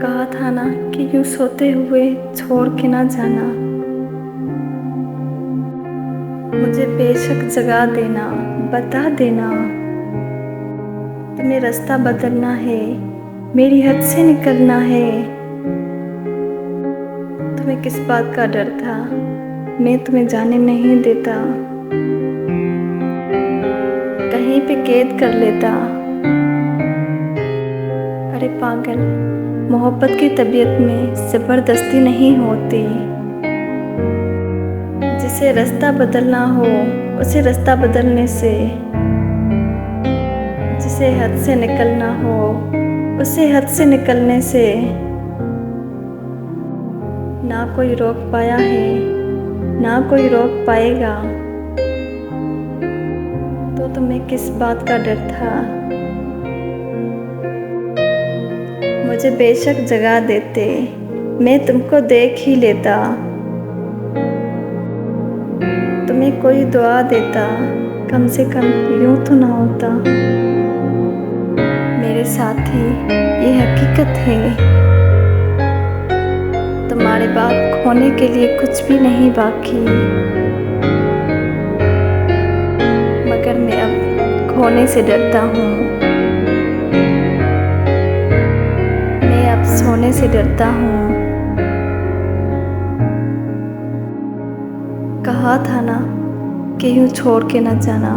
कहा था ना कि यूं सोते हुए छोड़ के ना जाना। मुझे बेशक जगा देना, बता देना। तुम्हें रास्ता बदलना है, मेरी हद से निकलना है। तुम्हें किस बात का डर था, मैं तुम्हें जाने नहीं देता। कहीं पे कैद कर लेता। अरे पागल, मोहब्बत की तबीयत में ज़बरदस्ती नहीं होती। जिसे रास्ता बदलना हो उसे रास्ता बदलने से, जिसे हद से निकलना हो उसे हद से निकलने से ना कोई रोक पाया है, ना कोई रोक पाएगा। तो तुम्हें किस बात का डर था? मुझे बेशक जगा देते, मैं तुमको देख ही लेता। तुम्हें कोई दुआ देता, कम से कम यूं तो ना होता। मेरे साथी, ये हकीकत है, तुम्हारे बाद खोने के लिए कुछ भी नहीं बाकी। मगर मैं अब खोने से डरता हूँ, मैं अब सोने से डरता हूँ। कहा था ना कि यूं छोड़ के न जाना।